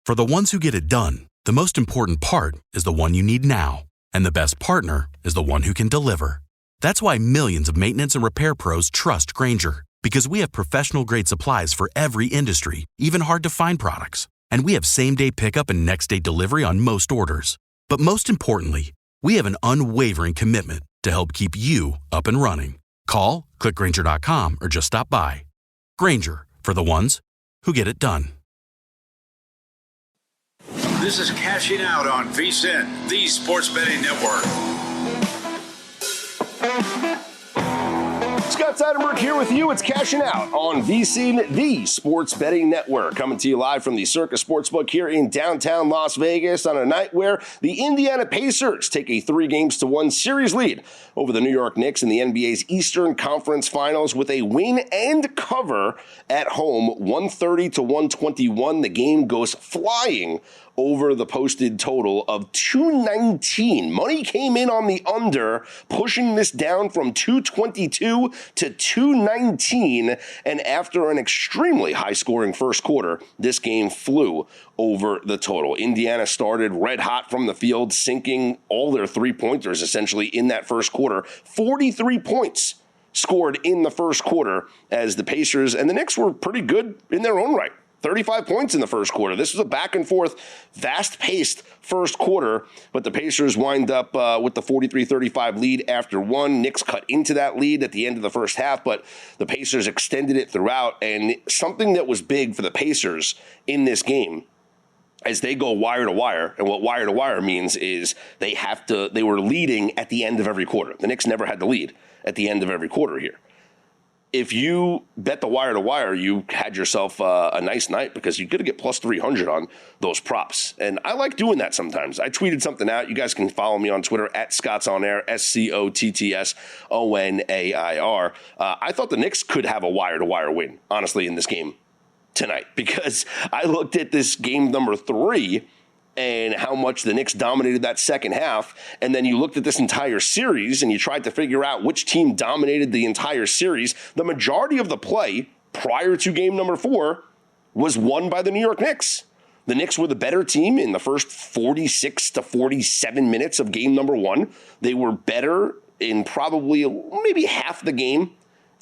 For the ones who get it done, the most important part is the one you need now. And the best partner is the one who can deliver. That's why millions of maintenance and repair pros trust Grainger, because we have professional-grade supplies for every industry, even hard-to-find products. And we have same-day pickup and next-day delivery on most orders. But most importantly, we have an unwavering commitment to help keep you up and running. Call, click Grainger.com, or just stop by. Grainger, for the ones who get it done. This is Cashing Out on VSiN, the Sports Betting Network. Scott Seidenberg here with you. It's Cashing Out on VSiN, the Sports Betting Network. Coming to you live from the Circus Sportsbook here in downtown Las Vegas on a night where the Indiana Pacers take a 3-1 series lead over the New York Knicks in the NBA's Eastern Conference Finals with a win and cover at home, 130-121. The game goes flying over the posted total of 219. Money came in on the under, pushing this down from 222 to 219. And after an extremely high-scoring first quarter, this game flew over the total. Indiana started red hot from the field, sinking all their three-pointers essentially in that first quarter. 43 points scored in the first quarter as the Pacers and the Knicks were pretty good in their own right. 35 points in the first quarter. This was a back-and-forth, fast-paced first quarter, but the Pacers wind up with the 43-35 lead after one. Knicks cut into that lead at the end of the first half, but the Pacers extended it throughout, and something that was big for the Pacers in this game as they go wire to wire, and what wire to wire means is they were leading at the end of every quarter. The Knicks never had the lead at the end of every quarter here. If you bet the wire to wire, you had yourself a nice night because you could get plus 300 on those props. And I like doing that sometimes. I tweeted something out. You guys can follow me on Twitter at ScottsOnAir, SCOTTSONAIR. I thought the Knicks could have a wire to wire win, honestly, in this game tonight because I looked at this game number 3 and how much the Knicks dominated that second half. And then you looked at this entire series and you tried to figure out which team dominated the entire series. The majority of the play prior to game number 4 was won by the New York Knicks. The Knicks were the better team in the first 46 to 47 minutes of game number 1. They were better in probably maybe half the game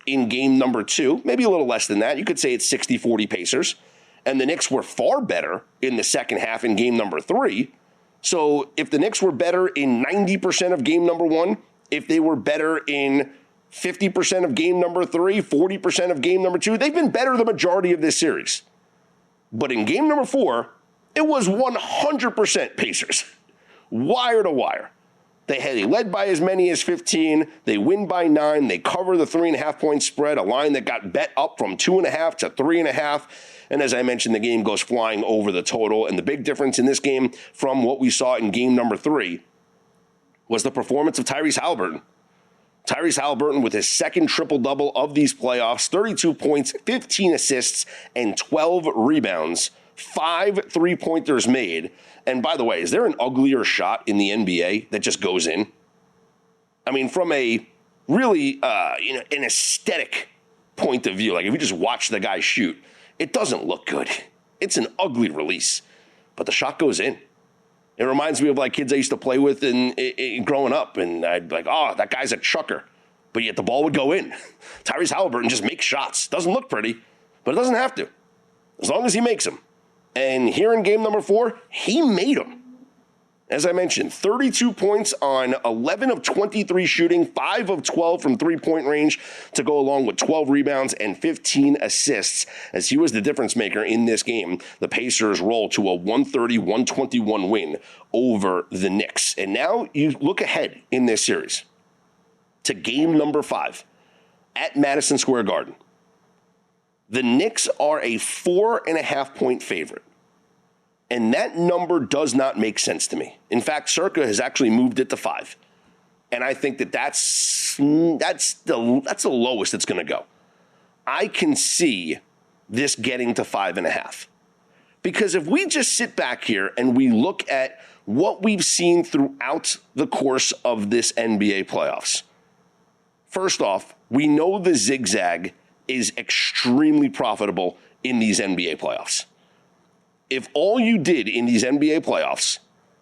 in game number 2, maybe a little less than that. You could say it's 60-40 Pacers. And the Knicks were far better in the second half in game number 3. So if the Knicks were better in 90% of game number 1, if they were better in 50% of game number 3, 40% of game number 2, they've been better the majority of this series. But in game number 4, it was 100% Pacers. Wire to wire. They led by as many as 15. They win by 9. They cover the 3.5-point spread, a line that got bet up from 2.5 to 3.5. And as I mentioned, the game goes flying over the total. And the big difference in this game from what we saw in game number 3 was the performance of Tyrese Haliburton. Tyrese Haliburton with his second triple-double of these playoffs, 32 points, 15 assists, and 12 rebounds, 5 three-pointers made. And by the way, is there an uglier shot in the NBA that just goes in? I mean, from a really an aesthetic point of view, like if you just watch the guy shoot, it doesn't look good. It's an ugly release, but the shot goes in. It reminds me of like kids I used to play with in growing up, and I'd be like, oh, that guy's a chucker. But yet the ball would go in. Tyrese Haliburton just makes shots. Doesn't look pretty, but it doesn't have to, as long as he makes them. And here in game number 4, he made them. As I mentioned, 32 points on 11 of 23 shooting, 5 of 12 from three-point range to go along with 12 rebounds and 15 assists. As he was the difference maker in this game, the Pacers roll to a 130-121 win over the Knicks. And now you look ahead in this series to game number 5 at Madison Square Garden. The Knicks are a 4.5-point favorite. And that number does not make sense to me. In fact, Circa has actually moved it to 5. And I think that's the lowest it's going to go. I can see this getting to 5.5. Because if we just sit back here and we look at what we've seen throughout the course of this NBA playoffs, first off, we know the zigzag is extremely profitable in these NBA playoffs. If all you did in these NBA playoffs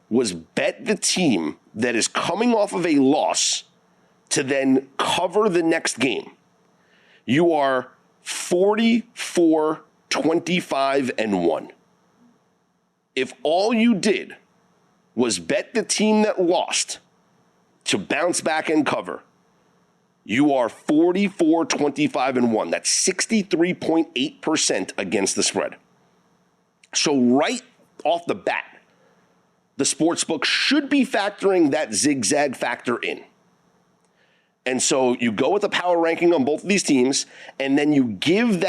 was bet the team that is coming off of a loss to then cover the next game, you are 44, 25, and 1. If all you did was bet the team that lost to bounce back and cover, you are 44, 25, and 1. That's 63.8% against the spread. So right off the bat, the sportsbook should be factoring that zigzag factor in. And so you go with the power ranking on both of these teams, and then you give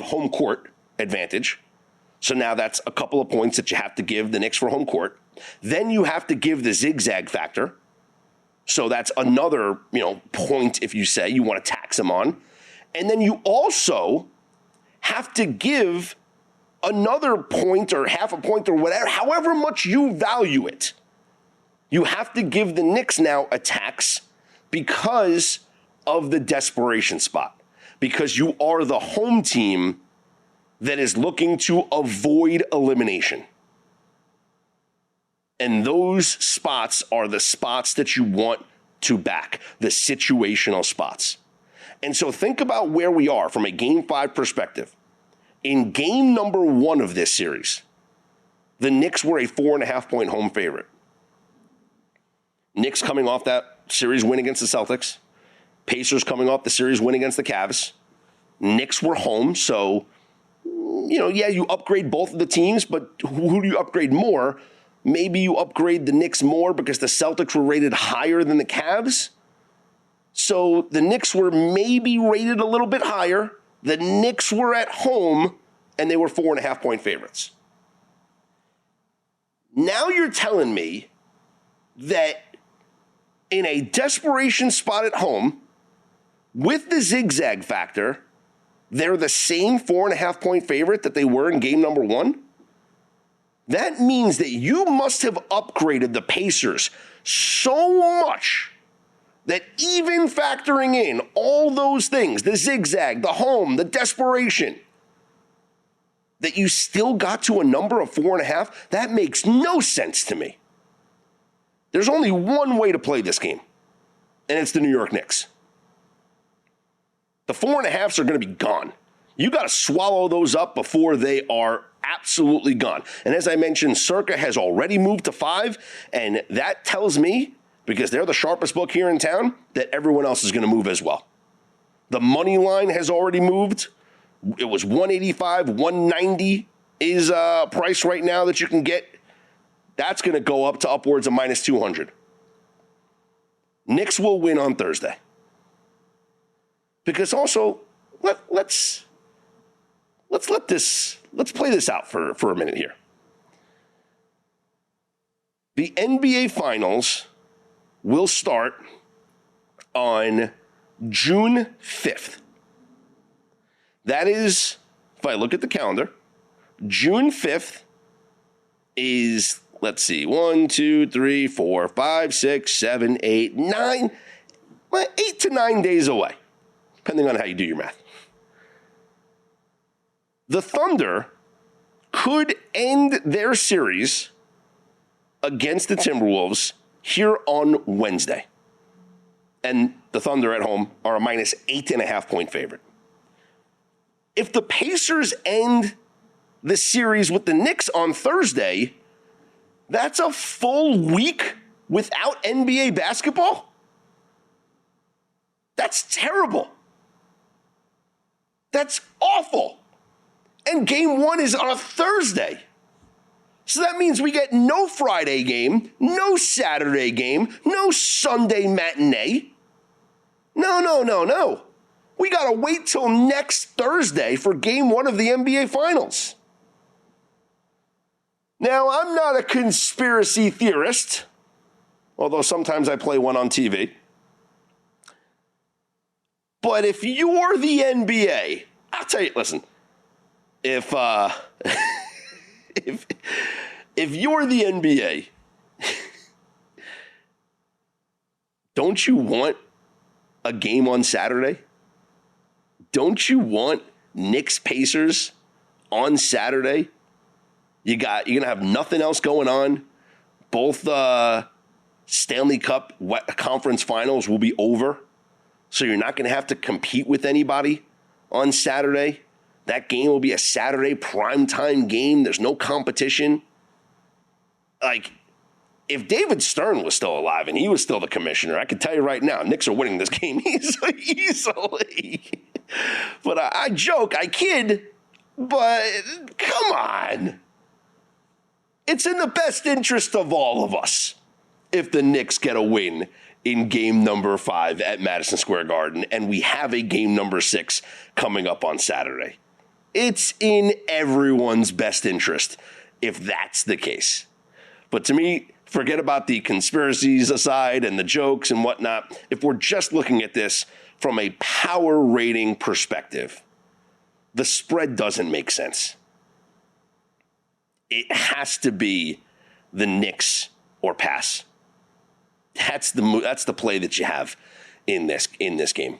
home court advantage. So now that's a couple of points that you have to give the Knicks for home court. Then you have to give the zigzag factor. So that's another, point if you say you want to tax them on. And then you also have to give another point or half a point or whatever, however much you value it. You have to give the Knicks now a tax because of the desperation spot, because you are the home team that is looking to avoid elimination. And those spots are the spots that you want to back, the situational spots. And so think about where we are from a Game 5 perspective. In game number 1 of this series, the Knicks were a 4.5-point home favorite. Knicks coming off that series win against the Celtics. Pacers coming off the series win against the Cavs. Knicks were home, so, you upgrade both of the teams, but who do you upgrade more? Maybe you upgrade the Knicks more because the Celtics were rated higher than the Cavs. So the Knicks were maybe rated a little bit higher. The Knicks were at home, and they were 4.5-point favorites. Now you're telling me that in a desperation spot at home, with the zigzag factor, they're the same 4.5-point favorite that they were in game number 1? That means that you must have upgraded the Pacers so much that even factoring in all those things, the zigzag, the home, the desperation, that you still got to a number of 4.5, that makes no sense to me. There's only one way to play this game, and it's the New York Knicks. The 4.5s are going to be gone. You got to swallow those up before they are absolutely gone. And as I mentioned, Circa has already moved to 5, and that tells me, because they're the sharpest book here in town, that everyone else is going to move as well. The money line has already moved. It was 185, 190 is a price right now that you can get. That's going to go up to upwards of minus 200. Knicks will win on Thursday. Because also, let's play this out for a minute here. The NBA Finals will start on June 5th. That is, if I look at the calendar, June 5th is, let's see, 1, 2, 3, 4, 5, 6, 7, 8, 9, 8 to 9 days away, depending on how you do your math. The Thunder could end their series against the Timberwolves here on Wednesday. And the Thunder at home are a minus 8.5-point favorite. If the Pacers end the series with the Knicks on Thursday, that's a full week without NBA basketball? That's terrible. That's awful. And game 1 is on a Thursday. So that means we get no Friday game, no Saturday game, no Sunday matinee. No. We got to wait till next Thursday for game 1 of the NBA Finals. Now, I'm not a conspiracy theorist, although sometimes I play one on TV. But if you're the NBA, I'll tell you, listen, if you're the NBA, don't you want a game on Saturday? Don't you want Knicks Pacers on Saturday. You're going to have nothing else going on. Both Stanley Cup conference finals will be over. So you're not going to have to compete with anybody on Saturday. That game will be a Saturday primetime game. There's no competition. Like, if David Stern was still alive and he was still the commissioner, I can tell you right now, Knicks are winning this game easily. But I joke, I kid, but come on. It's in the best interest of all of us if the Knicks get a win in game number 5 at Madison Square Garden, and we have a game number 6 coming up on Saturday. It's in everyone's best interest if that's the case. But to me, forget about the conspiracies aside and the jokes and whatnot. If we're just looking at this from a power rating perspective, the spread doesn't make sense. It has to be the Knicks or pass. That's the play that you have in this game.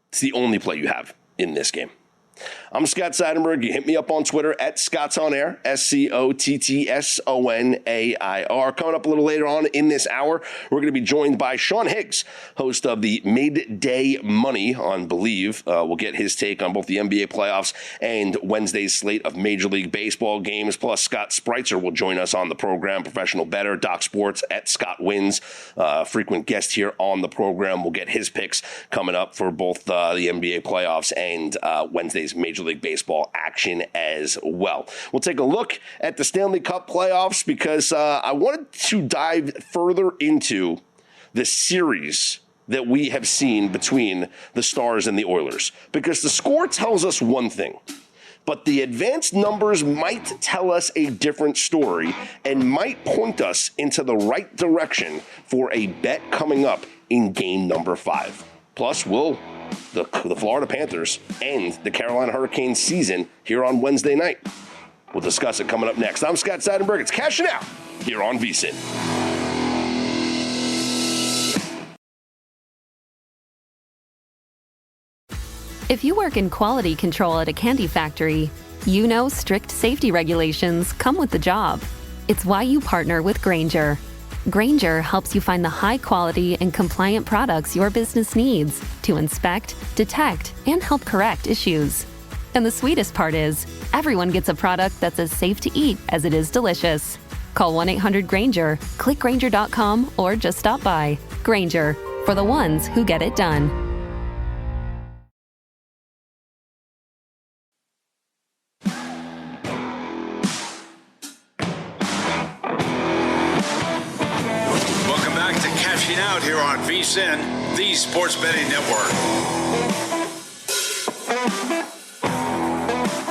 It's the only play you have in this game. I'm Scott Seidenberg. You hit me up on Twitter at ScottsOnAir, ScottsOnair. Coming up a little later on in this hour, we're going to be joined by Sean Higgs, host of the Midday Money on BLeav. We'll get his take on both the NBA playoffs and Wednesday's slate of Major League Baseball games. Plus, Scott Spreitzer will join us on the program, professional bettor, Doc Sports at Scott Wins, frequent guest here on the program. We'll get his picks coming up for both the NBA playoffs and Wednesday's Major League Baseball action as well. We'll take a look at the Stanley Cup playoffs because I wanted to dive further into the series that we have seen between the Stars and the Oilers, because the score tells us one thing, but the advanced numbers might tell us a different story and might point us into the right direction for a bet coming up in game number 5. Plus, the Florida Panthers end the Carolina Hurricanes season here on Wednesday night. We'll discuss it coming up next. I'm Scott Seidenberg. It's Cashing Out here on VSiN. If you work in quality control at a candy factory, you know strict safety regulations come with the job. It's why you partner with Grainger. Grainger helps you find the high-quality and compliant products your business needs to inspect, detect, and help correct issues. And the sweetest part is, everyone gets a product that's as safe to eat as it is delicious. Call 1-800-GRAINGER, click Grainger.com, or just stop by. Grainger, for the ones who get it done. Out here on VSiN, the Sports Betting Network.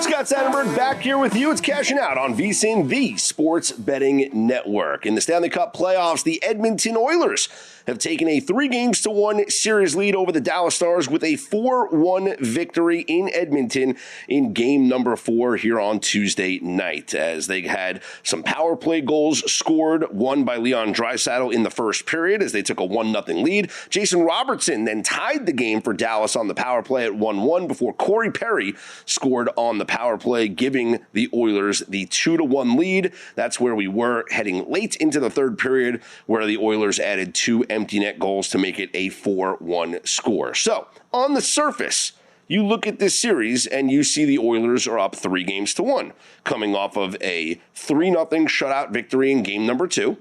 Scott Seidenberg back here with you. It's Cashing Out on VSiN, the Sports Betting Network. In the Stanley Cup playoffs, the Edmonton Oilers have taken a 3-1 series lead over the Dallas Stars with a 4-1 victory in Edmonton in game number 4 here on Tuesday night, as they had some power play goals scored, one by Leon Draisaitl in the first period as they took a 1-0 lead. Jason Robertson then tied the game for Dallas on the power play at 1-1 before Corey Perry scored on the power play, giving the Oilers the 2-1 lead. That's where we were heading late into the third period, where the Oilers added 2 empty net goals to make it a 4-1 score. So, on the surface, you look at this series and you see the Oilers are up 3-1, coming off of a 3-0 shutout victory in game number 2,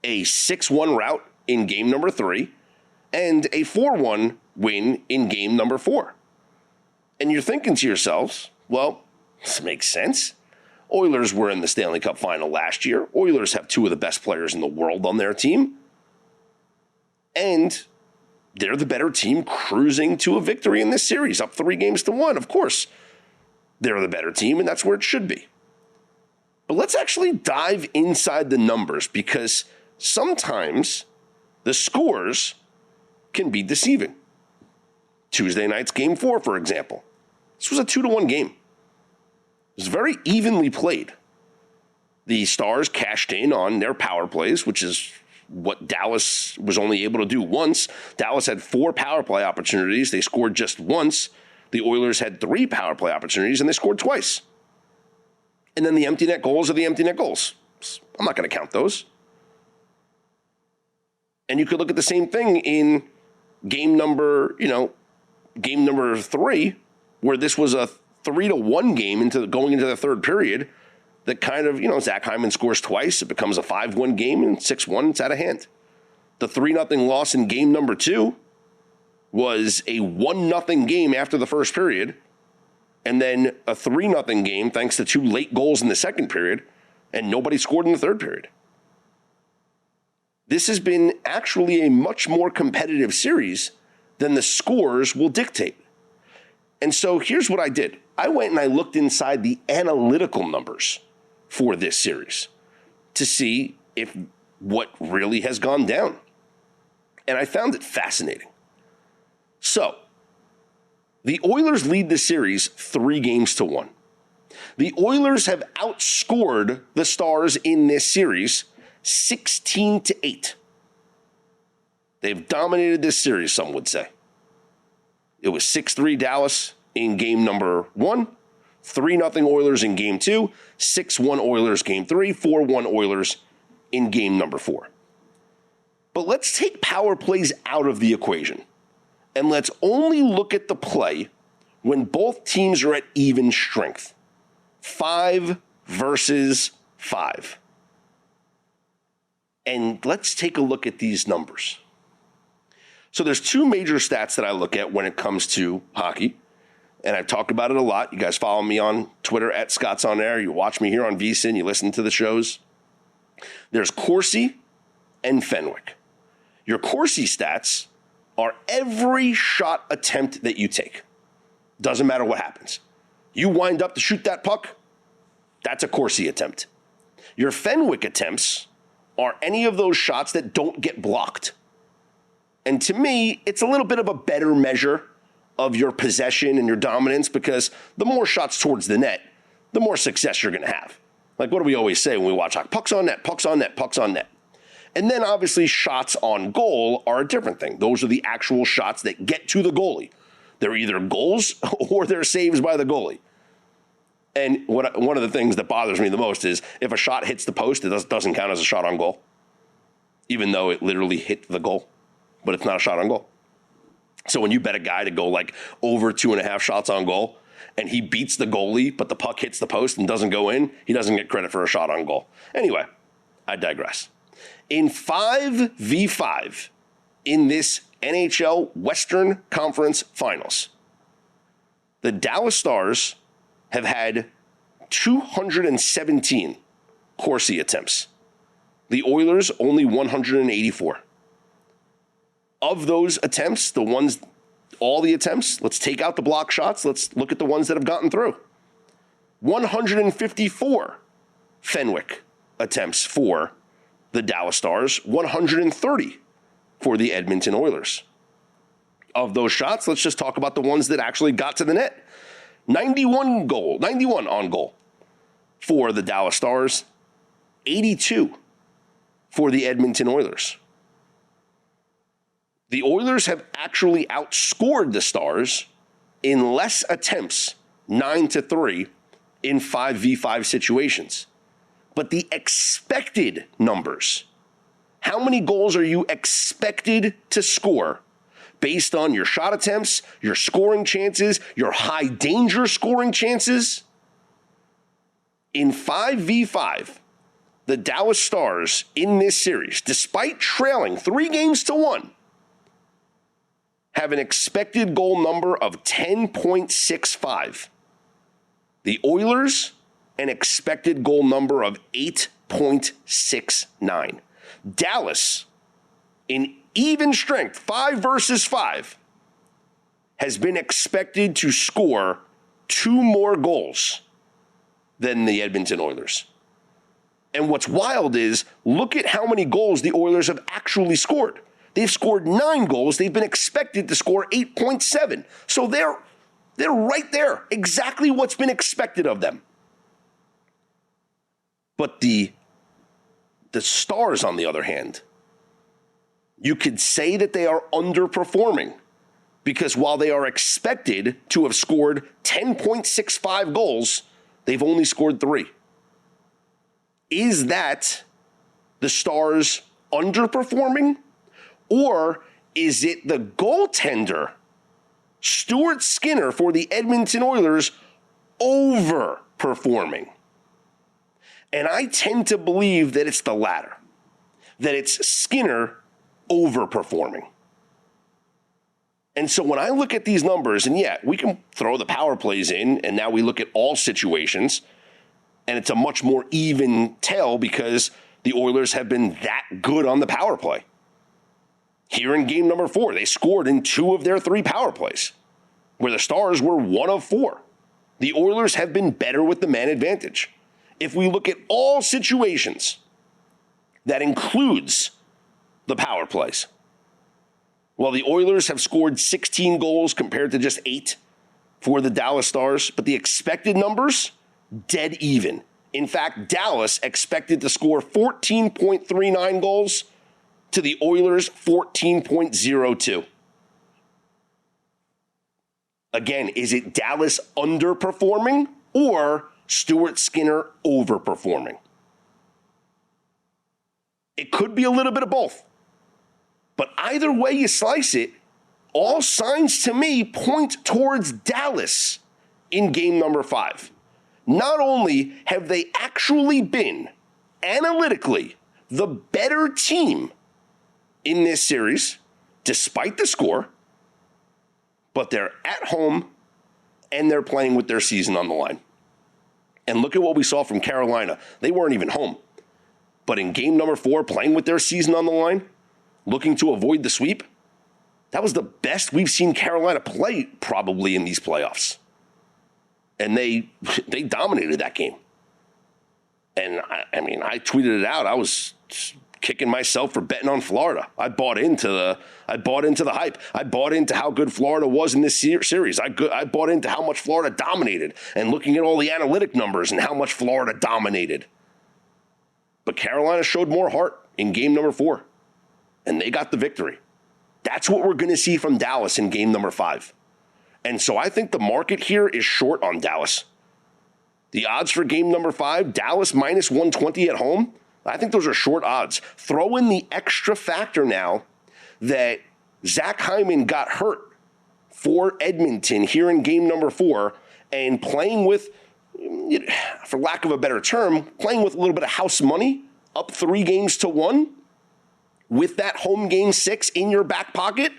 a 6-1 rout in game number 3, and a 4-1 win in game number 4. And you're thinking to yourselves, well, this makes sense. Oilers were in the Stanley Cup final last year. Oilers have 2 of the best players in the world on their team. And they're the better team cruising to a victory in this series, up 3-1. Of course, they're the better team, and that's where it should be. But let's actually dive inside the numbers, because sometimes the scores can be deceiving. Tuesday night's game 4, for example. This was a 2-1 game. It was very evenly played. The Stars cashed in on their power plays, which is what Dallas was only able to do once. Dallas had 4 power play opportunities. They scored just once. The Oilers had 3 power play opportunities, and they scored twice. And then the empty net goals are the empty net goals. I'm not going to count those. And you could look at the same thing in game number 3, where this was a 3-1 game going into the third period that kind of, Zach Hyman scores twice. It becomes a 5-1 game, and 6-1, it's out of hand. The 3-0 loss in game number 2 was a 1-0 game after the first period, and then a 3-0 game thanks to 2 late goals in the second period, and nobody scored in the third period. This has been actually a much more competitive series than the scores will dictate. And so here's what I did. I went and I looked inside the analytical numbers for this series to see if what really has gone down. And I found it fascinating. So, the Oilers lead the series 3-1. The Oilers have outscored the Stars in this series 16-8. They've dominated this series, some would say. It was 6-3 Dallas in game number 1, 3-0 Oilers in game 2, 6-1 Oilers game 3, 4-1 Oilers in game number 4. But let's take power plays out of the equation, and let's only look at the play when both teams are at even strength. 5 versus 5. And let's take a look at these numbers. So there's 2 major stats that I look at when it comes to hockey, and I've talked about it a lot. You guys follow me on Twitter at Scott's On Air. You watch me here on VSiN. You listen to the shows. There's Corsi and Fenwick. Your Corsi stats are every shot attempt that you take. Doesn't matter what happens. You wind up to shoot that puck, that's a Corsi attempt. Your Fenwick attempts are any of those shots that don't get blocked. And to me, it's a little bit of a better measure of your possession and your dominance, because the more shots towards the net, the more success you're going to have. Like, what do we always say when we watch hockey? Pucks on net, pucks on net, pucks on net. And then obviously shots on goal are a different thing. Those are the actual shots that get to the goalie. They're either goals or they're saves by the goalie. And one of the things that bothers me the most is if a shot hits the post, it doesn't count as a shot on goal, even though it literally hit the goal, but it's not a shot on goal. So when you bet a guy to go like over 2.5 shots on goal and he beats the goalie, but the puck hits the post and doesn't go in, he doesn't get credit for a shot on goal. Anyway, I digress. In 5v5 in this NHL Western Conference Finals, the Dallas Stars have had 217 Corsi attempts. The Oilers only 184. Of those attempts, all the attempts, let's take out the block shots. Let's look at the ones that have gotten through. 154 Fenwick attempts for the Dallas Stars, 130 for the Edmonton Oilers. Of those shots, let's just talk about the ones that actually got to the net. 91 on goal for the Dallas Stars, 82 for the Edmonton Oilers. The Oilers have actually outscored the Stars in less attempts, 9-3, in 5v5 situations. But the expected numbers, how many goals are you expected to score based on your shot attempts, your scoring chances, your high danger scoring chances? In 5v5, the Dallas Stars in this series, despite trailing 3-1, have an expected goal number of 10.65. The Oilers, an expected goal number of 8.69. Dallas, in even strength, 5 versus 5, has been expected to score 2 more goals than the Edmonton Oilers. And what's wild is, look at how many goals the Oilers have actually scored. They've scored 9 goals. They've been expected to score 8.7. So they're right there, exactly what's been expected of them. But the Stars, on the other hand, you could say that they are underperforming because while they are expected to have scored 10.65 goals, they've only scored 3. Is that the Stars underperforming, or is it the goaltender, Stuart Skinner, for the Edmonton Oilers, overperforming? And I tend to believe that it's the latter, that it's Skinner overperforming. And so when I look at these numbers, and yeah, we can throw the power plays in, and now we look at all situations, and it's a much more even tale because the Oilers have been that good on the power play. Here in game number 4, they scored in 2 of their 3 power plays, where the Stars were 1 of 4. The Oilers have been better with the man advantage. If we look at all situations, that includes the power plays. Well, the Oilers have scored 16 goals compared to just 8 for the Dallas Stars, but the expected numbers, dead even. In fact, Dallas expected to score 14.39 goals to the Oilers' 14.02. Again, is it Dallas underperforming or Stuart Skinner overperforming? It could be a little bit of both. But either way you slice it, all signs to me point towards Dallas in game number 5. Not only have they actually been, analytically, the better team in this series, despite the score, but they're at home and they're playing with their season on the line. And look at what we saw from Carolina. They weren't even home. But in game number 4, playing with their season on the line, looking to avoid the sweep, that was the best we've seen Carolina play probably in these playoffs. And they dominated that game. And I tweeted it out. I was kicking myself for betting on Florida. I bought into the hype. I bought into how good Florida was in this series. I bought into how much Florida dominated and looking at all the analytic numbers and how much Florida dominated. But Carolina showed more heart in game number 4. And they got the victory. That's what we're going to see from Dallas in game number 5. And so I think the market here is short on Dallas. The odds for game number 5, Dallas minus 120 at home, I think those are short odds. Throw in the extra factor now that Zach Hyman got hurt for Edmonton here in game number 4 and playing with, for lack of a better term, playing with a little bit of house money, up 3-1. With that home game 6 in your back pocket,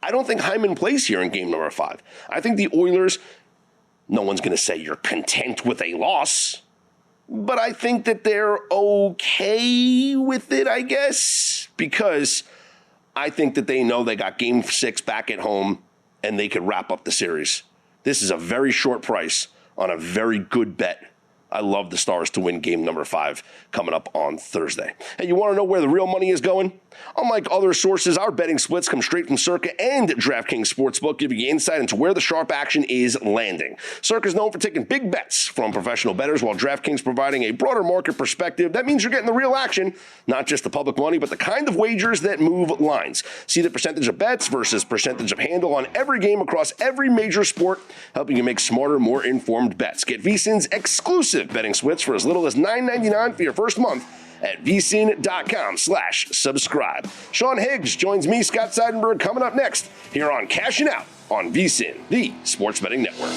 I don't think Hyman plays here in game number 5. I think the Oilers, no one's going to say you're content with a loss, but I think that they're okay with it, I guess, because I think that they know they got game 6 back at home and they could wrap up the series. This is a very short price on a very good bet. I love the Stars to win game number 5 coming up on Thursday. Hey, you want to know where the real money is going? Unlike other sources, our betting splits come straight from Circa and DraftKings Sportsbook, giving you insight into where the sharp action is landing. Circa is known for taking big bets from professional bettors, while DraftKings providing a broader market perspective. That means you're getting the real action, not just the public money, but the kind of wagers that move lines. See the percentage of bets versus percentage of handle on every game across every major sport, helping you make smarter, more informed bets. Get VSiN's exclusive betting splits for as little as $9.99 for your first month at vsin.com/subscribe. Sean Higgs joins me, Scott Seidenberg, coming up next here on Cashing Out on VSiN, the Sports Betting Network.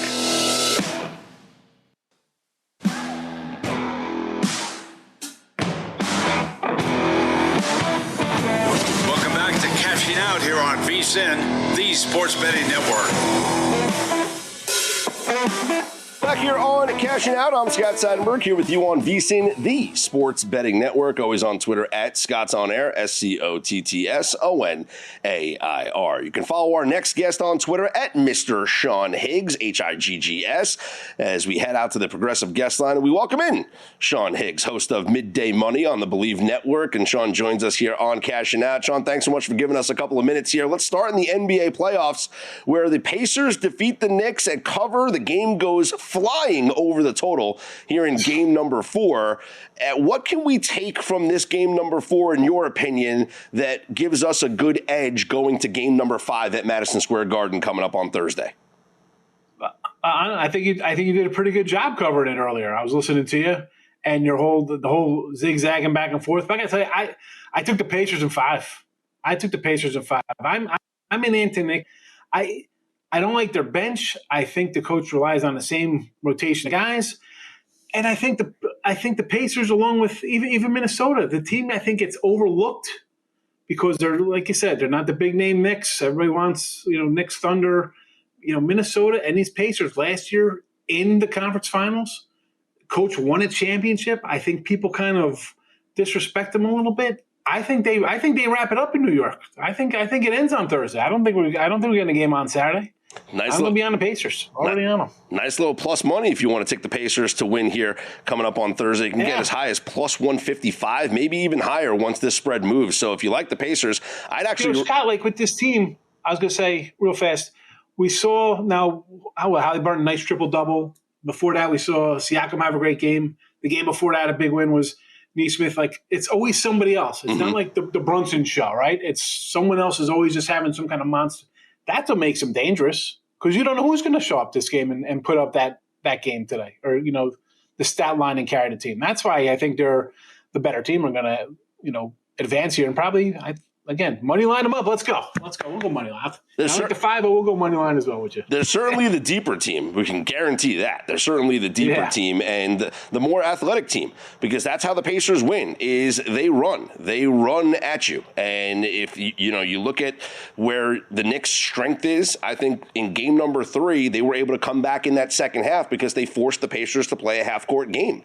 Welcome back to Cashing Out here on VSiN, the Sports Betting Network. Back here on Cashing Out, I'm Scott Seidenberg here with you on VSiN, the Sports Betting Network. Always on Twitter at Scott's On Air, SCOTTSONAIR. You can follow our next guest on Twitter at Mr. Sean Higgs, HIGGS, as we head out to the Progressive Guest Line. And we welcome in Sean Higgs, host of Midday Money on the BLeav Network. And Sean joins us here on Cashing Out. Sean, thanks so much for giving us a couple of minutes here. Let's start in the NBA playoffs, where the Pacers defeat the Knicks at cover. The game goes flying flying over the total here in game number 4. What can we take from this game number 4, in your opinion, that gives us a good edge going to game number 5 at Madison Square Garden coming up on Thursday? I think you did a pretty good job covering it earlier. I was listening to you and the whole zigzagging back and forth. But I got to tell you, I took the Pacers in 5. I'm in Anthony. I don't like their bench. I think the coach relies on the same rotation of guys, and I think the Pacers, along with even Minnesota, the team, I think it's overlooked because they're, like you said, they're not the big name Knicks. Everybody wants Knicks, Thunder. Minnesota and these Pacers last year in the conference finals, coach won a championship. I think people kind of disrespect them a little bit. I think they wrap it up in New York. I think it ends on Thursday. I don't think we're getting a game on Saturday. I'm going to be on the Pacers. Already on them. Nice little plus money if you want to take the Pacers to win here coming up on Thursday. You can get as high as plus 155, maybe even higher once this spread moves. So if you like the Pacers, I'd actually Scott, like with this team, I was going to say real fast. We saw now Halliburton, nice triple-double. Before that, we saw Siakam have a great game. The game before that, a big win was Nesmith. Like, it's always somebody else. It's not like the Brunson show, right? It's someone else is always just having some kind of monster. That's what makes them dangerous because you don't know who's going to show up this game and put up that game today or, the stat line and carry the team. That's why I think they're the better team are going to, advance here and probably again, money line them up. Let's go. We'll go money line. I like the 5, but we'll go money line as well with you. They're certainly the deeper team. We can guarantee that. They're certainly the deeper team and the more athletic team because that's how the Pacers win is they run. They run at you. And if you look at where the Knicks' strength is, I think in game number 3, they were able to come back in that second half because they forced the Pacers to play a half-court game.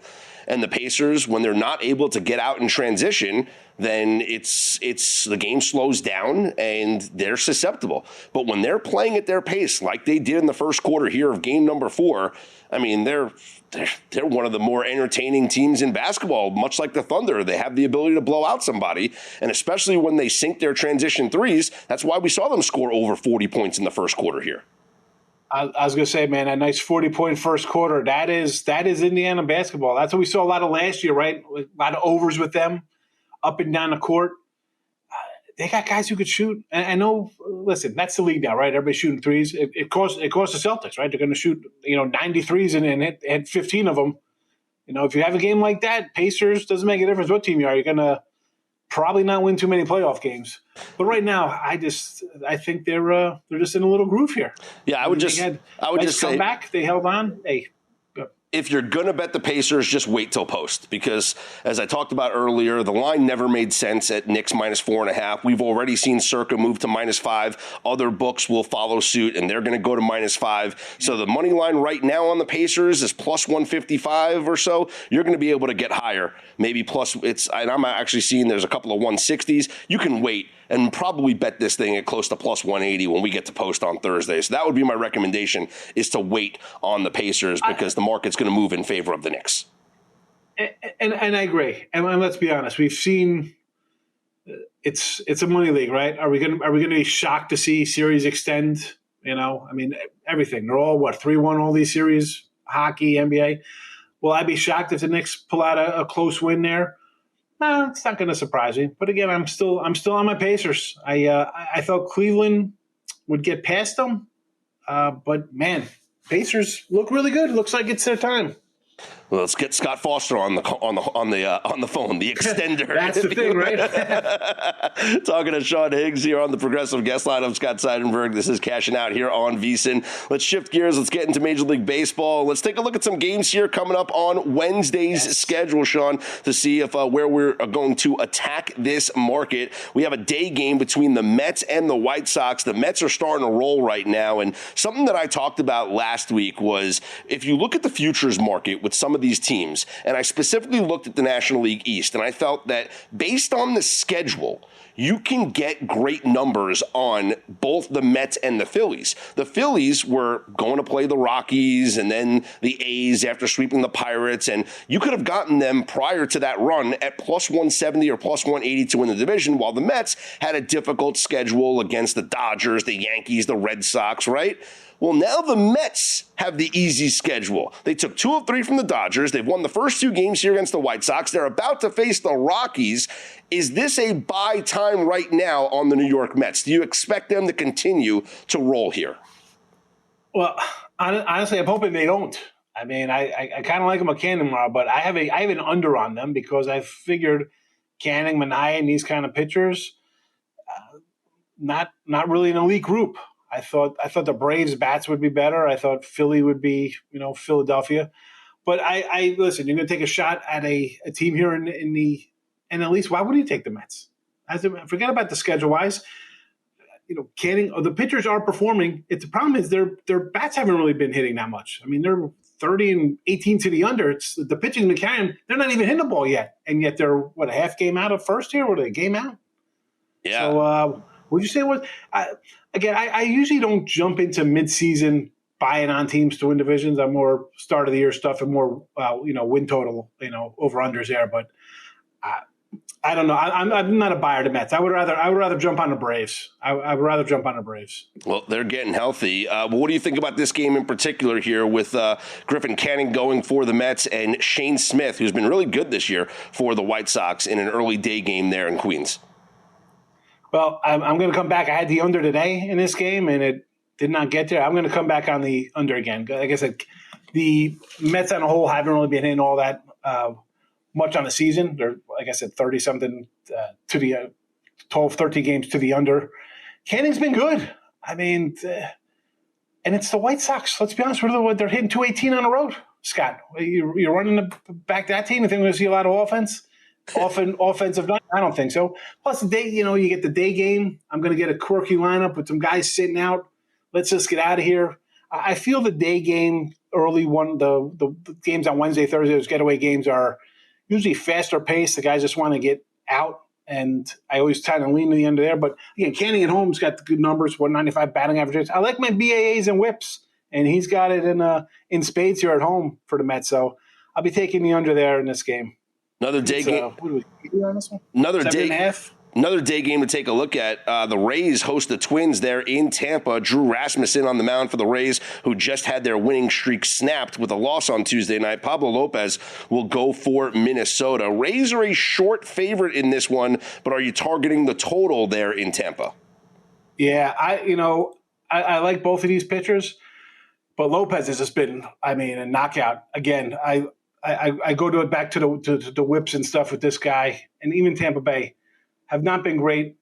And the Pacers, when they're not able to get out in transition, then it's the game slows down and they're susceptible. But when they're playing at their pace, like they did in the first quarter here of game number 4, I mean, they're one of the more entertaining teams in basketball, much like the Thunder. They have the ability to blow out somebody, and especially when they sink their transition threes, that's why we saw them score over 40 points in the first quarter here. I was going to say, man, a nice 40-point first quarter. That is Indiana basketball. That's what we saw a lot of last year, right? A lot of overs with them, up and down the court. They got guys who could shoot. And I know, listen, that's the league now, right? Everybody's shooting threes. It costs the Celtics, right? They're going to shoot 90 threes and hit 15 of them. If you have a game like that, Pacers, doesn't make a difference what team you are. You're going to probably not win too many playoff games. But right now, I think they're just in a little groove here. Yeah, I would just say back. They held on. Hey, if you're going to bet the Pacers, just wait till post because, as I talked about earlier, the line never made sense at Knicks minus 4.5. We've already seen Circa move to minus 5. Other books will follow suit, and they're going to go to minus 5. So the money line right now on the Pacers is plus 155 or so. You're going to be able to get higher, maybe plus. And I'm actually seeing there's a couple of 160s. You can wait and probably bet this thing at close to plus 180 when we get to post on Thursday. So that would be my recommendation, is to wait on the Pacers because the market's going to move in favor of the Knicks. And I agree. And let's be honest, we've seen it's a money league, right? Are we going to be shocked to see series extend? Everything. They're all 3-1 all these series, hockey, NBA. Will I be shocked if the Knicks pull out a close win there? No, it's not going to surprise me. But again, I'm still on my Pacers. I thought Cleveland would get past them, but man, Pacers look really good. Looks like it's their time. Well, let's get Scott Foster on the phone, the extender. That's the thing, right? Talking to Sean Higgs here on the Progressive Guest Line. I'm Scott Seidenberg. This is Cashing Out here on VSiN. Let's shift gears. Let's get into Major League Baseball. Let's take a look at some games here coming up on Wednesday's schedule, Sean, to see if where we're going to attack this market. We have a day game between the Mets and the White Sox. The Mets are starting to roll right now, and something that I talked about last week was if you look at the futures market with some of these teams, and I specifically looked at the National League East, and I felt that based on the schedule, you can get great numbers on both the Mets and the Phillies. The Phillies were going to play the Rockies and then the A's after sweeping the Pirates, and you could have gotten them prior to that run at plus 170 or plus 180 to win the division, while the Mets had a difficult schedule against the Dodgers, the Yankees, the Red Sox, right? Well, now the Mets have the easy schedule. They took 2 of 3 from the Dodgers. They've won the first 2 games here against the White Sox. They're about to face the Rockies. Is this a buy time right now on the New York Mets? Do you expect them to continue to roll here? Well, honestly, I'm hoping they don't. I mean, I kind of like them a Canning tomorrow, but I have an under on them because I figured Canning, Manaea, and these kind of pitchers, not really an elite group. I thought the Braves bats would be better. I thought Philly would be, Philadelphia. But I listen, you're going to take a shot at a team here in the NL East. Why would you take the Mets? Forget about the schedule-wise. Canning, the pitchers are performing. The problem is their bats haven't really been hitting that much. I mean, they're 30 and 18 to the under. It's the pitching been carrying. They're not even hitting the ball yet, and yet they're a half game out of first here. What are they, a game out? Yeah. So would you say it was? I usually don't jump into midseason buying on teams to win divisions. I'm more start of the year stuff and more win total over unders there. But I don't know. I'm not a buyer to Mets. I would rather jump on the Braves. I would rather jump on the Braves. Well, they're getting healthy. But what do you think about this game in particular here with Griffin Canning going for the Mets and Shane Smith, who's been really good this year for the White Sox in an early day game there in Queens? Well, I'm going to come back. I had the under today in this game, and it did not get there. I'm going to come back on the under again. Like I said, the Mets on a whole haven't really been hitting all that much on the season. They're, like I said, 30-something to the 12, 13 games to the under. Canning's been good. I mean, and it's the White Sox. Let's be honest, they're hitting 218 on the road. Scott, you're running back that team. You think we're going to see a lot of offense? Offensive night? I don't think so. Plus, the day, you get the day game. I'm going to get a quirky lineup with some guys sitting out. Let's just get out of here. I feel the day game, the games on Wednesday, Thursday, those getaway games are usually faster paced. The guys just want to get out, and I always try to lean to the end of there. But again, Canning at home's got the good numbers, 195 batting averages. I like my BAAs and whips, and he's got it in spades here at home for the Mets. So I'll be taking the under there in this game. Another day game. What do we on this one? Another 7.5. Another day game to take a look at. The Rays host the Twins there in Tampa. Drew Rasmussen on the mound for the Rays, who just had their winning streak snapped with a loss on Tuesday night. Pablo Lopez will go for Minnesota. Rays are a short favorite in this one, but are you targeting the total there in Tampa? Yeah, I like both of these pitchers, but Lopez has just been, a knockout. Again, I go to it back to the whips and stuff with this guy, and even Tampa Bay have not been great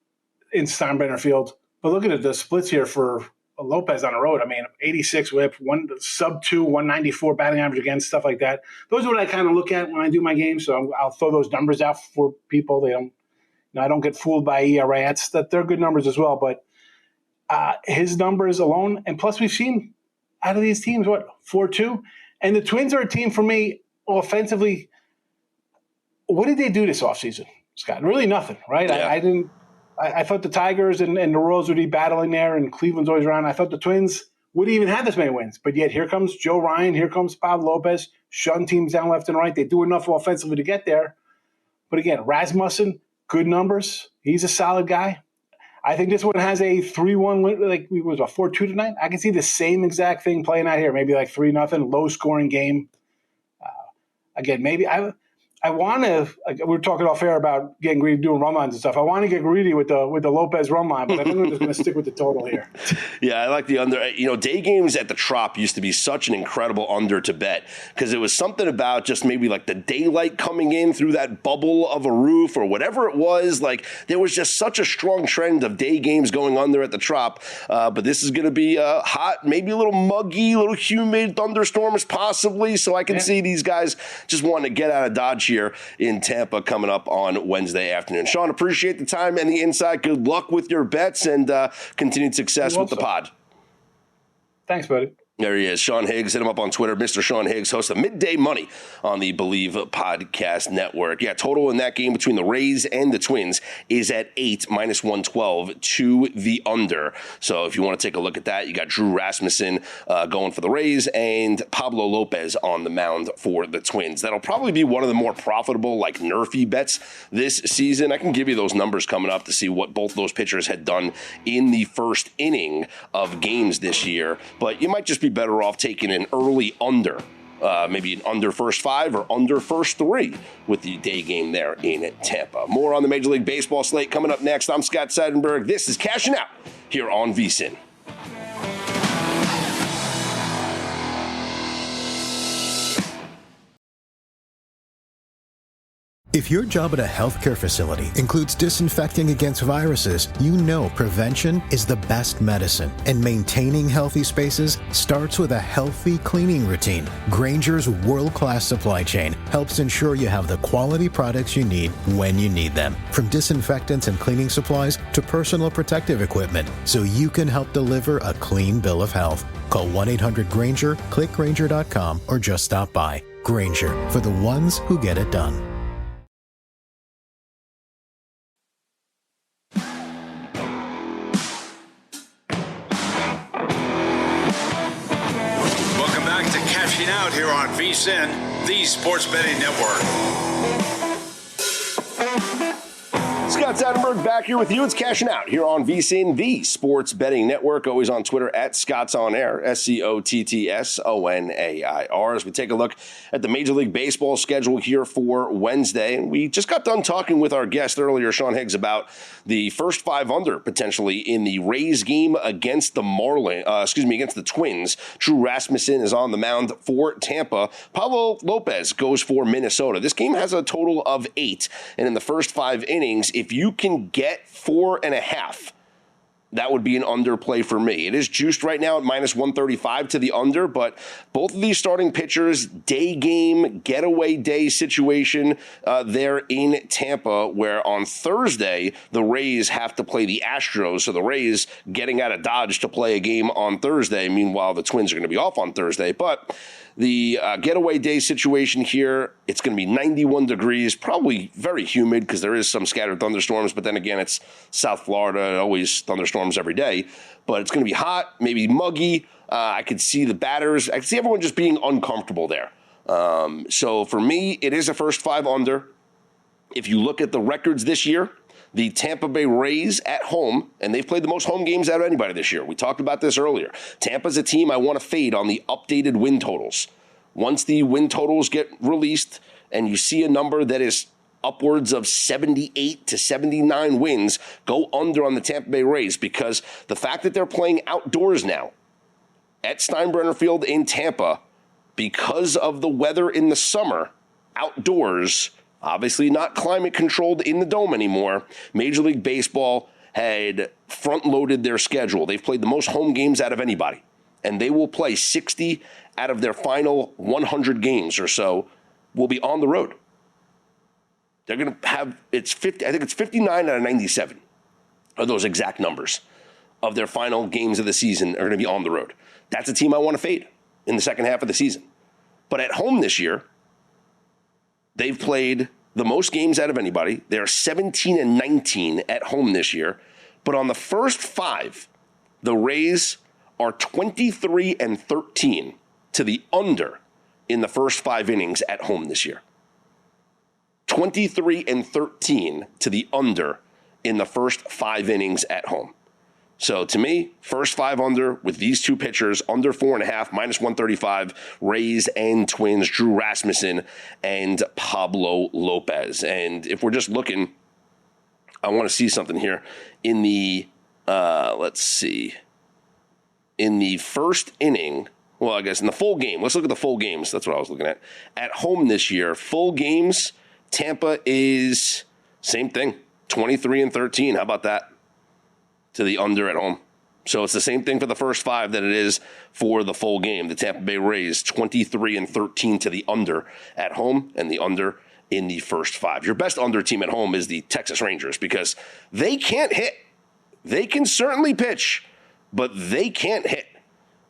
in Steinbrenner Field. But look at the splits here for Lopez on the road. 86 whip, sub-2, 194 batting average against, stuff like that. Those are what I kind of look at when I do my game. So I'll throw those numbers out for people. They don't, I don't get fooled by ERA. They're good numbers as well. But his numbers alone, and plus we've seen out of these teams, 4-2? And the Twins are a team for me offensively. What did they do this offseason, Scott? Really nothing, right? Yeah. I thought the Tigers and the Royals would be battling there, and Cleveland's always around. I thought the Twins wouldn't even have this many wins. But yet here comes Joe Ryan, here comes Pablo Lopez, shutting teams down left and right. They do enough offensively to get there. But again, Rasmussen, good numbers. He's a solid guy. I think this one has a 3-1, like we was a 4-2 tonight. I can see the same exact thing playing out here, maybe like 3-0, low-scoring game. Again, maybe I want to. We were talking off air about getting greedy, doing run lines and stuff. I want to get greedy with the Lopez run line, but I think we're just going to stick with the total here. Yeah, I like the under. Day games at the Trop used to be such an incredible under to bet because it was something about just maybe like the daylight coming in through that bubble of a roof or whatever it was. Like there was just such a strong trend of day games going under at the Trop. But this is going to be hot, maybe a little muggy, a little humid, thunderstorms possibly. So I can see these guys just wanting to get out of Dodge here in Tampa coming up on Wednesday afternoon. Sean, appreciate the time and the insight. Good luck with your bets and continued success with the pod. Thanks, buddy. There he is, Sean Higgs. Hit him up on Twitter. Mr. Sean Higgs, host of Midday Money on the BLeav Podcast Network. Yeah, total in that game between the Rays and the Twins is at 8, minus 112 to the under. So if you want to take a look at that, you got Drew Rasmussen going for the Rays and Pablo Lopez on the mound for the Twins. That'll probably be one of the more profitable, like nerfy bets this season. I can give you those numbers coming up to see what both those pitchers had done in the first inning of games this year. But you might just be better off taking an early under, maybe an under first 5 or under first 3 with the day game there in Tampa. More on the Major League Baseball slate coming up next. I'm Scott Seidenberg. This is Cashing Out here on VSiN. If your job at a healthcare facility includes disinfecting against viruses, you know prevention is the best medicine. And maintaining healthy spaces starts with a healthy cleaning routine. Grainger's world-class supply chain helps ensure you have the quality products you need when you need them. From disinfectants and cleaning supplies to personal protective equipment, so you can help deliver a clean bill of health. Call 1-800-GRAINGER, click Grainger.com, or just stop by. Grainger, for the ones who get it done. Out here on VSiN, the Sports Betting Network. Scott Seidenberg back here with you. It's Cashing Out here on VSiN, the Sports Betting Network. Always on Twitter at Scott's On Air, SCOTTSONAIR. As we take a look at the Major League Baseball schedule here for Wednesday. And we just got done talking with our guest earlier, Sean Higgs, about the first 5 under potentially in the Rays game against the against the Twins. Drew Rasmussen is on the mound for Tampa. Pablo Lopez goes for Minnesota. This game has a total of 8. And in the first 5 innings, if you can get 4.5, that would be an underplay for me. It is juiced right now at minus 135 to the under, but both of these starting pitchers, day game, getaway day situation there in Tampa, where on Thursday, the Rays have to play the Astros. So the Rays getting out of Dodge to play a game on Thursday. Meanwhile, the Twins are going to be off on Thursday. But the getaway day situation here, it's going to be 91 degrees, probably very humid because there is some scattered thunderstorms. But then again, it's South Florida, always thunderstorms every day. But it's going to be hot, maybe muggy. I could see the batters. I could see everyone just being uncomfortable there. So for me, it is a first 5 under. If you look at the records this year, the Tampa Bay Rays at home, and they've played the most home games out of anybody this year. We talked about this earlier. Tampa's a team I want to fade on the updated win totals. Once the win totals get released and you see a number that is upwards of 78 to 79 wins, go under on the Tampa Bay Rays, because the fact that they're playing outdoors now at Steinbrenner Field in Tampa, because of the weather in the summer, outdoors, obviously not climate controlled in the dome anymore, Major League Baseball had front-loaded their schedule. They've played the most home games out of anybody, and they will play 60 out of their final 100 games or so will be on the road. They're going to have, I think it's 59 out of 97 are those exact numbers of their final games of the season are going to be on the road. That's a team I want to fade in the second half of the season. But at home this year, they've played the most games out of anybody. They're 17 and 19 at home this year. But on the first 5, the Rays are 23 and 13 to the under in the first 5 innings at home this year. 23 and 13 to the under in the first 5 innings at home. So to me, first 5 under with these two pitchers, under 4.5, minus 135, Rays and Twins, Drew Rasmussen and Pablo Lopez. And if we're just looking, I want to see something here in the, in the first inning. Well, I guess in the full game. Let's look at the full games. That's what I was looking at. At home this year, full games, Tampa is same thing, 23 and 13. How about that? To the under at home. So it's the same thing for the first 5 that it is for the full game. The Tampa Bay Rays, 23 and 13 to the under at home, and the under in the first 5. Your best under team at home is the Texas Rangers, because they can't hit. They can certainly pitch, but they can't hit.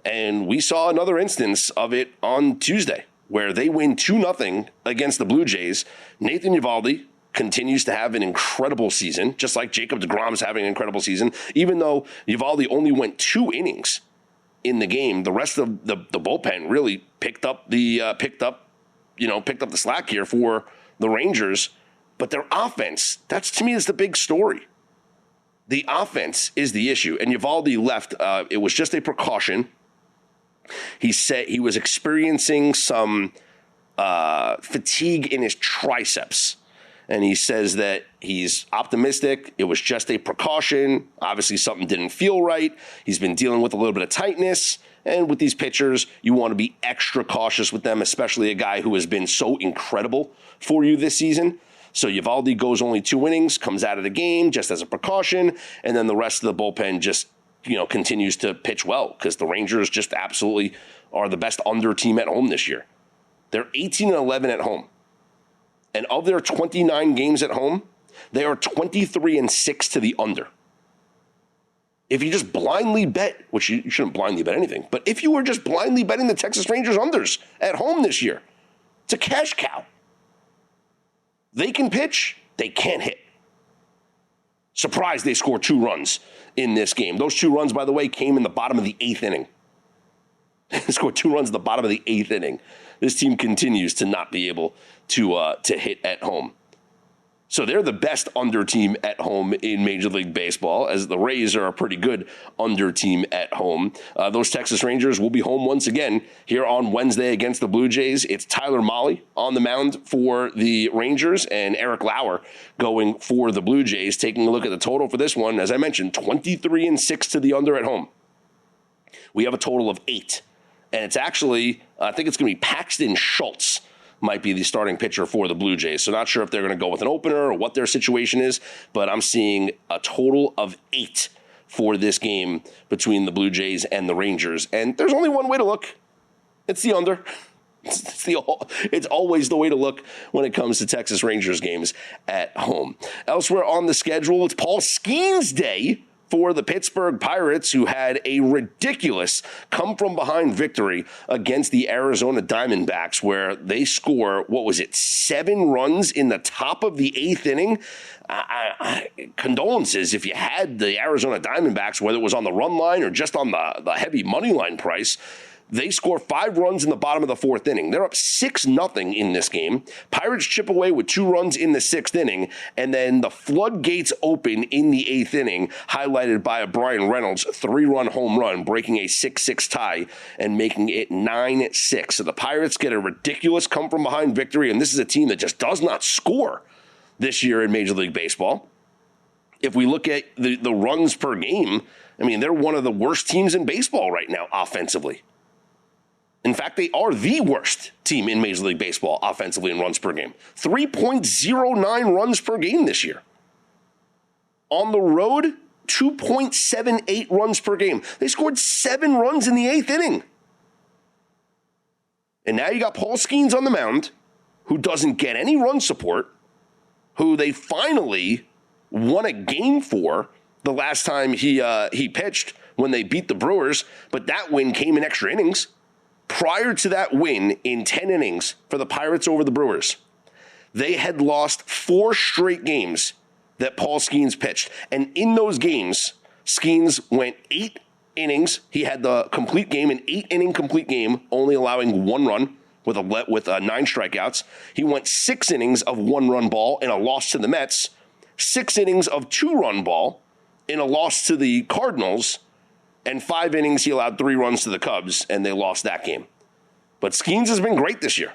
And we saw another instance of it on Tuesday where they win 2-0 against the Blue Jays. Nathan Eovaldi continues to have an incredible season, just like Jacob deGrom's having an incredible season. Even though Eovaldi only went 2 innings in the game, the rest of the bullpen really picked up the slack here for the Rangers. But their offense, to me, is the big story. The offense is the issue. And Eovaldi left. It was just a precaution. He said he was experiencing some fatigue in his triceps. And he says that he's optimistic. It was just a precaution. Obviously, something didn't feel right. He's been dealing with a little bit of tightness. And with these pitchers, you want to be extra cautious with them, especially a guy who has been so incredible for you this season. So Eovaldi goes only 2 innings, comes out of the game just as a precaution. And then the rest of the bullpen just continues to pitch well because the Rangers just absolutely are the best under team at home this year. They're 18-11 at home. And of their 29 games at home, they are 23-6 to the under. If you just blindly bet, which you shouldn't blindly bet anything, but if you were just blindly betting the Texas Rangers unders at home this year, it's a cash cow. They can pitch, they can't hit. Surprised they scored 2 runs in this game. Those 2 runs, by the way, came in the bottom of the 8th inning. They scored 2 runs in the bottom of the 8th inning. This team continues to not be able to hit at home. So they're the best under team at home in Major League Baseball, as the Rays are a pretty good under team at home. Those Texas Rangers will be home once again here on Wednesday against the Blue Jays. It's Tyler Mahle on the mound for the Rangers and Eric Lauer going for the Blue Jays. Taking a look at the total for this one, as I mentioned, 23-6 to the under at home. We have a total of 8. And it's actually, I think it's going to be Paxton Schultz might be the starting pitcher for the Blue Jays. So not sure if they're going to go with an opener or what their situation is, but I'm seeing a total of 8 for this game between the Blue Jays and the Rangers. And there's only one way to look. It's the under. It's always the way to look when it comes to Texas Rangers games at home. Elsewhere on the schedule, it's Paul Skeens Day for the Pittsburgh Pirates, who had a ridiculous come-from-behind victory against the Arizona Diamondbacks, where they score, 7 runs in the top of the 8th inning? Condolences if you had the Arizona Diamondbacks, whether it was on the run line or just on the heavy money line price. They score 5 runs in the bottom of the 4th inning. They're up 6-0 in this game. Pirates chip away with 2 runs in the 6th inning, and then the floodgates open in the 8th inning, highlighted by a Brian Reynolds 3-run home run, breaking a 6-6 tie and making it 9-6. So the Pirates get a ridiculous come-from-behind victory, and this is a team that just does not score this year in Major League Baseball. If we look at the runs per game, they're one of the worst teams in baseball right now offensively. In fact, they are the worst team in Major League Baseball offensively in runs per game. 3.09 runs per game this year. On the road, 2.78 runs per game. They scored 7 runs in the 8th inning. And now you got Paul Skeens on the mound, who doesn't get any run support, who they finally won a game for the last time he pitched when they beat the Brewers, but that win came in extra innings. Prior to that win in 10 innings for the Pirates over the Brewers, they had lost 4 straight games that Paul Skeens pitched. And in those games, Skeens went 8 innings. He had the complete game, an 8-inning complete game, only allowing 1 run with 9 strikeouts. He went 6 innings of 1-run ball in a loss to the Mets, 6 innings of 2-run ball in a loss to the Cardinals, and 5 innings, he allowed 3 runs to the Cubs, and they lost that game. But Skeens has been great this year.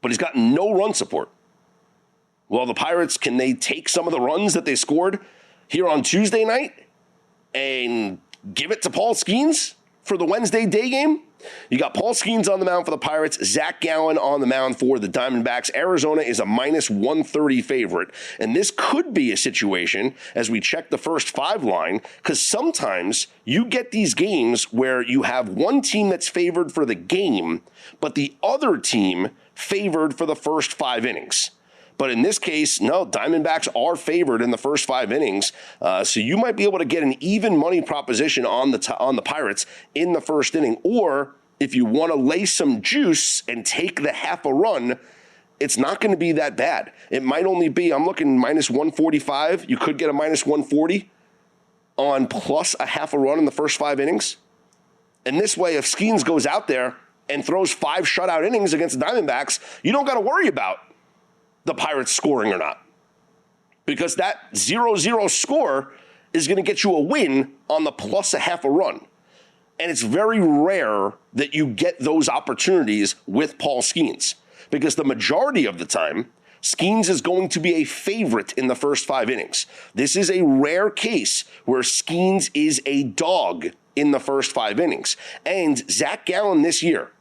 But he's got no run support. Well, the Pirates, can they take some of the runs that they scored here on Tuesday night and give it to Paul Skeens for the Wednesday day game? You got Paul Skeens on the mound for the Pirates, Zach Gallen on the mound for the Diamondbacks. Arizona is a -130 favorite, and this could be a situation as we check the first 5 line, because sometimes you get these games where you have one team that's favored for the game, but the other team favored for the first 5 innings. But in this case, no, Diamondbacks are favored in the first 5 innings. So you might be able to get an even money proposition on the Pirates in the first inning. Or if you want to lay some juice and take the half a run, it's not going to be that bad. It might only be, I'm looking minus 145. You could get a minus 140 on plus a half a run in the first 5 innings. And this way, if Skeens goes out there and throws 5 shutout innings against the Diamondbacks, you don't got to worry about the Pirates scoring or not. Because that 0-0 score is going to get you a win on the plus a half a run. And it's very rare that you get those opportunities with Paul Skeens. Because the majority of the time, Skeens is going to be a favorite in the first 5 innings. This is a rare case where Skeens is a dog in the first 5 innings. And Zach Gallen this year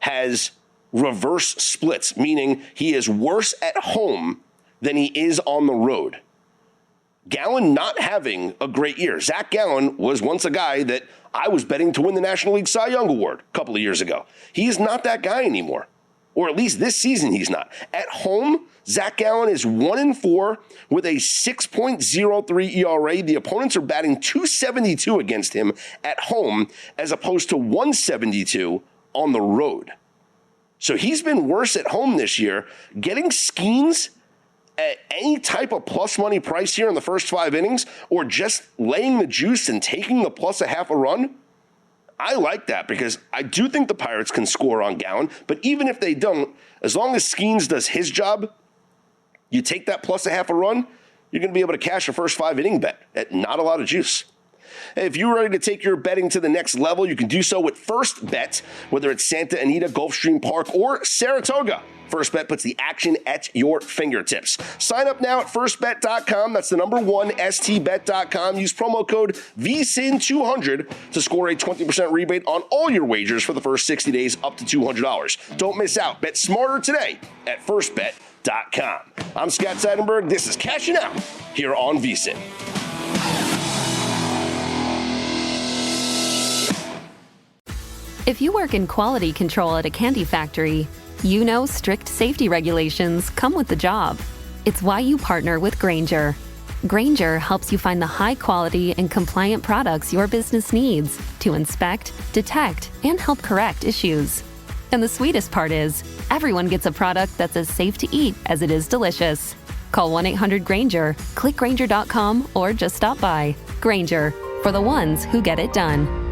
has reverse splits, meaning he is worse at home than he is on the road. Gallen not having a great year. Zach Gallen was once a guy that I was betting to win the National League Cy Young Award a couple of years ago. He is not that guy anymore. Or at least this season he's not. At home, Zach Gallen is 1-4 with a 6.03 ERA. The opponents are batting .272 against him at home as opposed to 172 on the road. So he's been worse at home this year. Getting Skeens at any type of plus money price here in the first 5 innings, or just laying the juice and taking the plus a half a run, I like that because I do think the Pirates can score on Gallen. But even if they don't, as long as Skeens does his job, you take that plus a half a run, you're going to be able to cash a first 5 inning bet at not a lot of juice. If you're ready to take your betting to the next level, you can do so with First Bet, whether it's Santa Anita, Gulfstream Park, or Saratoga. First Bet puts the action at your fingertips. Sign up now at firstbet.com. That's the number 1, stbet.com. Use promo code VSIN200 to score a 20% rebate on all your wagers for the first 60 days up to $200. Don't miss out. Bet smarter today at firstbet.com. I'm Scott Seidenberg. This is Cashing Out here on VSIN. If you work in quality control at a candy factory, you know strict safety regulations come with the job. It's why you partner with Grainger. Grainger helps you find the high quality and compliant products your business needs to inspect, detect, and help correct issues. And the sweetest part is, everyone gets a product that's as safe to eat as it is delicious. Call 1-800-GRAINGER, click Grainger.com, or just stop by. Grainger, for the ones who get it done.